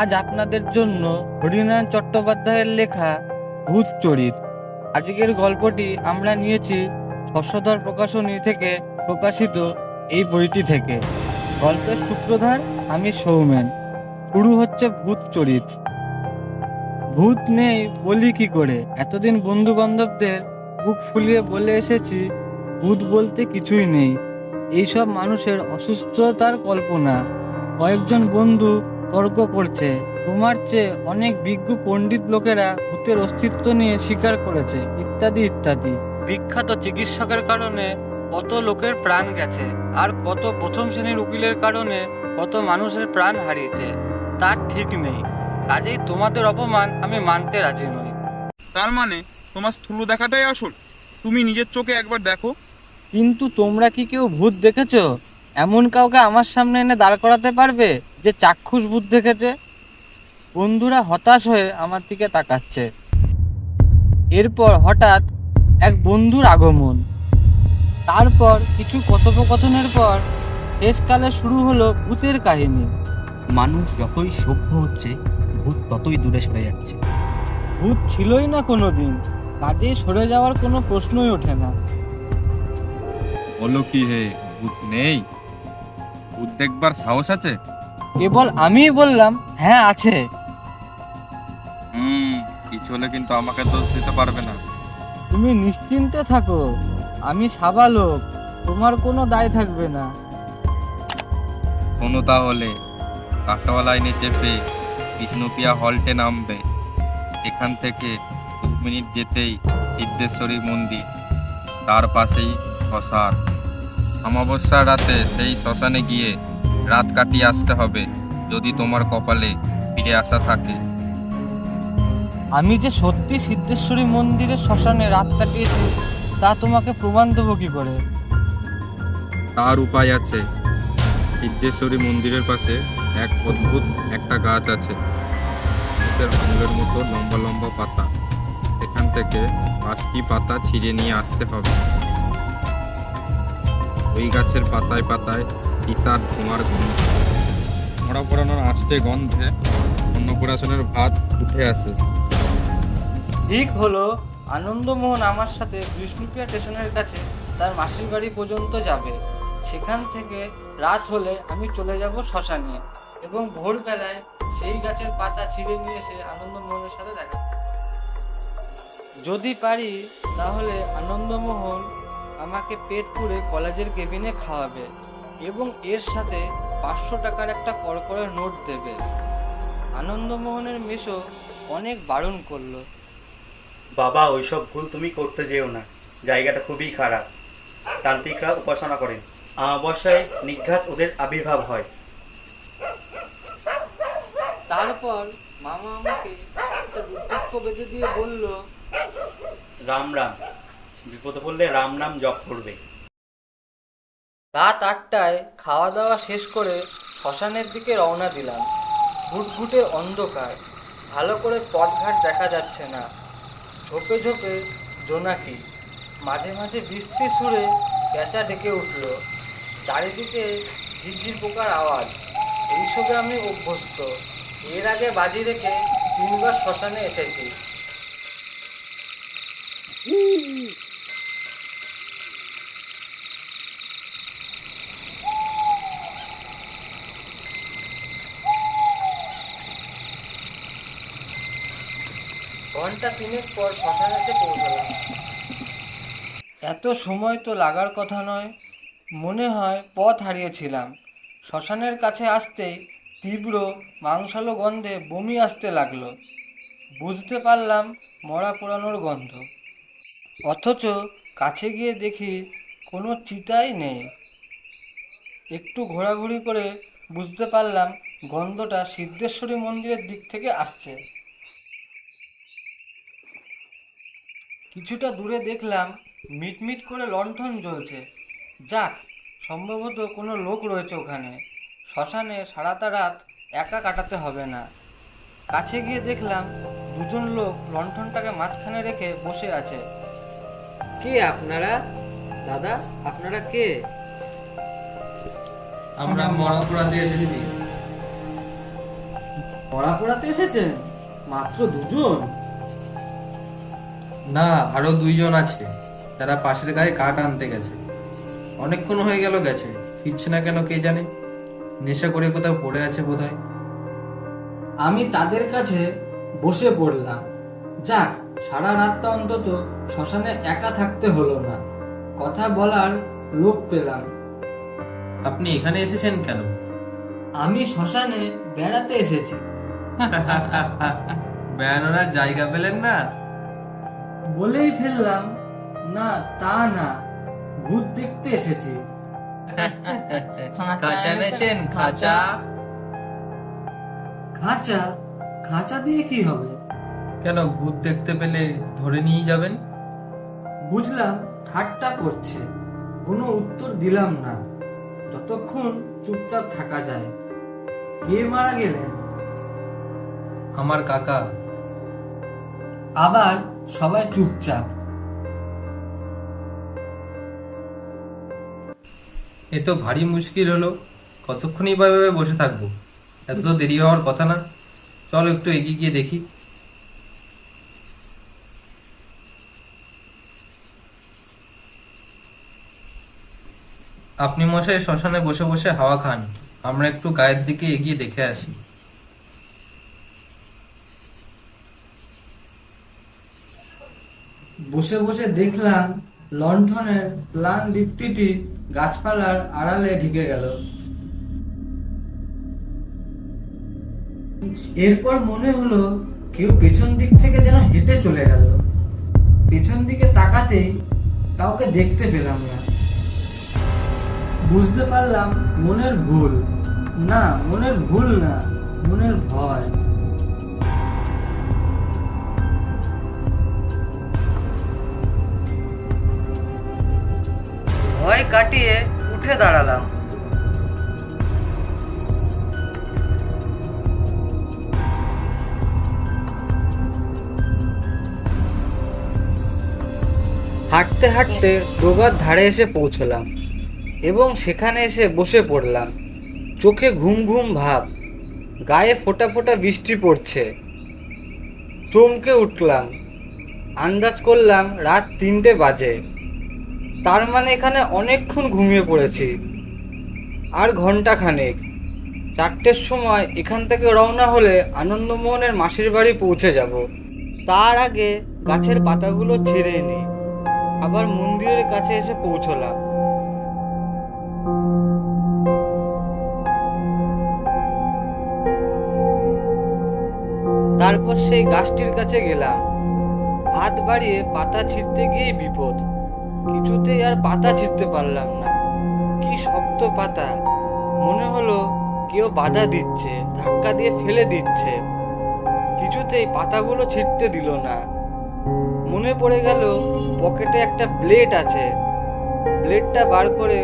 আজ আপনাদের জন্য হরিনারায়ণ চট্টোপাধ্যায়ের লেখা ভূত চরিত। আজকের গল্পটি আমরা নিয়েছি শশধর প্রকাশনী থেকে প্রকাশিত এই বইটি থেকে। গল্পের সূত্রধার আমি সৌমেন। শুরু হচ্ছে ভূত চরিত। ভূত নেই বলি কি করে? এতদিন বন্ধু বান্ধবদের বুক ফুলিয়ে বলে এসেছি ভূত বলতে কিছুই নেই, এইসব মানুষের অসুস্থতার কল্পনা। কয়েকজন বন্ধু তর্ক করছে, তোমার চেয়ে অনেক বিজ্ঞ পণ্ডিত লোকেরা ভূতের অস্তিত্ব নিয়ে স্বীকার করেছে, ইত্যাদি ইত্যাদি। বিখ্যাত চিকিৎসকের কারণে কত লোকের প্রাণ গেছে, আর কত প্রথম শ্রেণীর উকিলের কারণে কত মানুষের প্রাণ হারিয়েছে, তার ঠিক নেই। কাজেই তোমাদের অপমান আমি মানতে রাজি নই। তার মানে তোমার স্থূল দেখাটাই আসল? তুমি নিজের চোখে একবার দেখো। কিন্তু তোমরা কি কেউ ভূত দেখেছো? এমন কাউকে আমার সামনে এনে দাঁড় করাতে পারবে যে চাক্ষুষ ভূত দেখেছে? বন্ধুরা হতাশ হয়ে আমার দিকে তাকাচ্ছে। এরপর হঠাৎ এক বন্ধুর আগমন। তারপর কিছু কথোপকথনের পর শেষকালে শুরু হলো ভূতের কাহিনী। মানুষ যতই সভ্য হচ্ছে, ভূত ততই দূরে সরে যাচ্ছে। ভূত ছিলই না কোনোদিন, কাজেই সরে যাওয়ার কোনো প্রশ্নই ওঠে না। বলো কি হে, ভূত নেই? ভূত দেখবার সাহস আছে? কেবল আমিই বললাম হ্যাঁ আছে। কিছু হলে কিন্তু আমাকে দোষ দিতে পারবে না। তুমি নিশ্চিন্তে থাকো, আমি সাবালক, তোমার কোনো দায় থাকবে না। শোনো তাহলে, কাটোয়া লাইনে চেপে বিষ্ণুপিয়া হল্টে নামবে। এখান থেকে 2 মিনিট যেতেই সিদ্ধেশ্বরী মন্দির, তার পাশেই শ্মশান। অমাবস্যার রাতে সেই শ্মশানে গিয়ে রাত কাটিয়ে আসতে হবে, যদি তোমার কপালে ফিরে আসা থাকে। আমি যে সত্যি সিদ্ধেশ্বরী মন্দিরের শ্মশানে রাত কাটিয়েছি তা তোমাকে প্রমাণ দেবো কি করে? তার উপায় আছে। সিদ্ধেশ্বরী মন্দিরের পাশে এক অদ্ভুত একটা গাছ আছে, ভূতের আঙুলের মতো লম্বা লম্বা পাতা। এখান থেকে 5টি পাতা ছিঁড়ে নিয়ে আসতে হবে। ওই গাছের পাতায় পাতায় পিতার ধোঁয়ার গন্ধ, মরা পোড়ানোর আষ্টে গন্ধে অন্নপ্রাশনের ভাত উঠে আসে। ঠিক হলো, আনন্দমোহন আমার সাথে বিষ্ণুপ্রিয়া স্টেশনের কাছে তার মাসির বাড়ি পর্যন্ত যাবে। সেখান থেকে রাত হলে আমি চলে যাব শ্মশানে এবং ভোরবেলায় সেই গাছের পাতা ছিঁড়ে নিয়ে এসে আনন্দমোহনের সাথে দেখা করব। যদি পারি তাহলে আনন্দমোহন আমাকে পেট পুড়ে কলেজের কেবিনে খাওয়াবে এবং এর সাথে 500 টাকার একটা কড়কড়ে নোট দেবে। আনন্দমোহনের মেসো অনেক বারণ করলো। বাবা, ওইসব ভুল তুমি করতে যেও না, জায়গাটা খুবই খারাপ। তান্ত্রিকরা উপাসনা করেন, অমাবস্যায় নিঘাত ওদের আবির্ভাব হয়। তারপর মামা আমাকে একটা রুদ্রাক্ষ বেঁধে দিয়ে বলল, রাম রাম, বিপদে পড়লে রাম নাম জপ করবে। রাত 8টায় খাওয়া দাওয়া শেষ করে শ্মশানের দিকে রওনা দিলাম। ঘুটঘুটে অন্ধকার, ভালো করে পথঘাট দেখা যাচ্ছে না। ঝোপে ঝোপে জোনাকি, মাঝে মাঝে বিশ্রী সুরে পেঁচা ডেকে উঠল। চারিদিকে ঝিরঝির পোকার আওয়াজ। এইসবে আমি অভ্যস্ত, এর আগে বাজি রেখে 3বার শ্মশানে এসেছি। ঘন্টা 3 পর শ্মশানে এসে পৌঁছলাম। এত সময় তো লাগার কথা নয়, মনে হয় পথ হারিয়েছিলাম। শ্মশানের কাছে আসতেই তীব্র মাংসালো গন্ধে বমি আসতে লাগলো। বুঝতে পারলাম মরা পোড়ানোর গন্ধ, অথচ কাছে গিয়ে দেখি কোনো চিতাই নেই। একটু ঘোরাঘুরি করে বুঝতে পারলাম গন্ধটা সিদ্ধেশ্বরী মন্দিরের দিক থেকে আসছে। কিছুটা দূরে দেখলাম মিটমিট করে লণ্ঠন জ্বলছে। যাক, সম্ভবত কোনো লোক রয়েছে ওখানে। শ্মশানে সারাটা রাত একা কাটাতে হবে না। কাছে গিয়ে দেখলাম 2জন লোক লণ্ঠনটাকে মাঝখানে রেখে বসে আছে। কে আপনারা? দাদা, আপনারা কে? আমরা মরা পোড়াতে এসেছি। পড়া পড়াতে এসেছেন? মাত্র দুজন? না, আরো 2 জন আছে, তারা পাশের গায়ে কাঠ আনতে গেছে। অনেকক্ষণ হয়ে গেল গেছে, ফিরছে না কেন কে জানে। নেশা করে কোথাও পড়ে আছে বোধহয়। আমি তাদের কাছে বসে পড়লাম। যাক, সারা রাতটা অন্তত শ্মশানে একা থাকতে হলো না, কথা বলার লোক পেলাম। আপনি এখানে এসেছেন কেন? আমি শ্মশানে বেড়াতে এসেছি। বেড়ানোর আর জায়গা পেলেন না? বলেই ফেললাম, না তা না, ভূত দেখতে এসেছি। খাঁচা এনেছেন? খাঁচা? খাঁচা? খাঁচা দিয়ে কি হবে? কেন, ভূত দেখতে পেলে ধরে নিয়ে যাবেন? বুঝলাম ঠাট্টা করছে, কোনো উত্তর দিলাম না, যতক্ষণ চুপচাপ থাকা যায়। কে মারা গেলেন? আমার কাকা। আবার সবাই চুপচাপ। এ তো ভারী মুশকিল হলো, কতক্ষণই বা এভাবে বসে থাকবো? এত তো দেরি হওয়ার কথা না। চল একটু এগিয়ে গিয়ে দেখি। আপনি মশাই শ্মশানে বসে বসে হাওয়া খান, আমরা একটু গায়ের দিকে এগিয়ে দেখে আসি। বসে বসে দেখলাম লণ্ঠনের প্লান দীপ্তিটি গাছপালার আড়ালে ঢেকে গেল। এরপর মনে হলো কেউ পেছন দিক থেকে যেন হেঁটে চলে গেল। পেছন দিকে তাকাতেই কাউকে দেখতে পেলাম না। বুঝতে পারলাম মনের ভুল। না, মনের ভুল না, মনের ভয়। ভয় কাটিয়ে উঠে দাঁড়ালাম। হাঁটতে হাঁটতে ডোবার ধারে এসে পৌঁছলাম এবং সেখানে এসে বসে পড়লাম। চোখে ঘুম ঘুম ভাব, গায়ে ফোঁটা ফোঁটা বৃষ্টি পড়ছে। চমকে উঠলাম, আন্দাজ করলাম রাত 3টে বাজে। তার মানে এখানে অনেকক্ষণ ঘুমিয়ে পড়েছি। আর ঘন্টাখানেক, 4টের সময় এখান থেকে রওনা হলে আনন্দমোহনের মাসির বাড়ি পৌঁছে যাব। তার আগে গাছের পাতাগুলো ছিঁড়ে নিই। আবার মন্দিরের কাছে এসে পৌঁছলাম। তারপর সেই গাছটির কাছে গেলাম। হাত বাড়িয়ে পাতা ছিঁড়তে গিয়েই বিপদ, কিছুতেই আর পাতা ছিঁড়তে পারলাম না। কি শক্ত পাতা! মনে হলো কেউ বাধা দিচ্ছে, ধাক্কা দিয়ে ফেলে দিচ্ছে। কিছুতেই পাতাগুলো ছিঁড়তে দিল না। মনে পড়ে গেল পকেটে একটা ব্লেড আছে। ব্লেডটা বার করে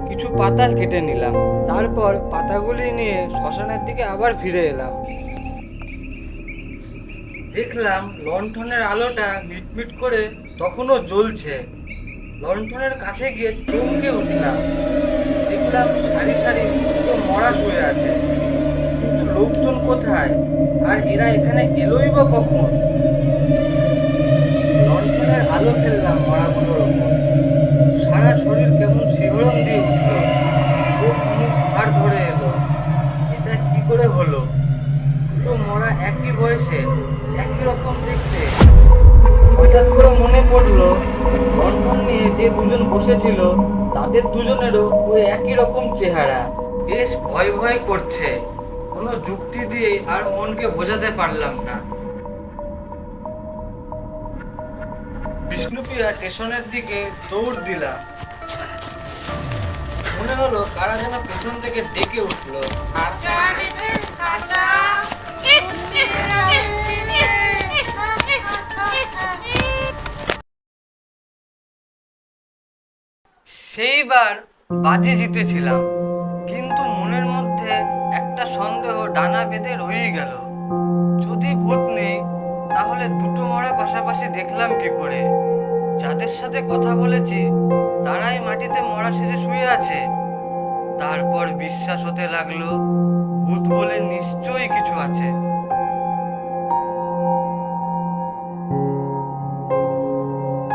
কিছু পাতা কেটে নিলাম। তারপর পাতাগুলি নিয়ে শ্মশানের দিকে আবার ফিরে এলাম। দেখলাম লণ্ঠনের আলোটা মিটমিট করে তখনও জ্বলছে। লণ্ঠনের কাছে গিয়ে চমকে উঠলাম। দেখলাম সারি সারি দুটো মরা শুয়ে আছে, কিন্তু লোকজন কোথায়? আর এরা এখানে এলোই বা কখন? লণ্ঠনের আলো ফেললাম মরাগুলোর ওপর। সারা শরীর কেমন শিহরণ দিয়ে উঠল, চোখ মুখ ভার ধরে এলো। এটা কি করে হলো? দুটো মরা একই বয়সে, একই রকম দেখতে। হঠাৎ করে মনে পড়লো লণ্ঠন নিয়ে যে দুজন বসেছিল তাদের দুজনেরও ওই একই রকম চেহারা। বেশ ভয় ভয় করছে। কোনো যুক্তি দিয়ে আর মনকে বোঝাতে পারলাম না। বিষ্ণুপ্রিয়া স্টেশনের দিকে দৌড় দিলাম। মনে হলো কারা যেন পেছন থেকে ডেকে উঠলো। সেইবার বাজি জিতেছিলাম, কিন্তু মনের মধ্যে একটা সন্দেহ ডানা বেঁধে রয়ে গেল। যদি ভূত নেই, তাহলে দুটো মরা পাশাপাশি দেখলাম কি করে? যাদের সাথে কথা বলেছি তারাই মাটিতে মরা শেষে শুয়ে আছে। তারপর বিশ্বাস হতে লাগলো ভূত বলে নিশ্চয়ই কিছু আছে।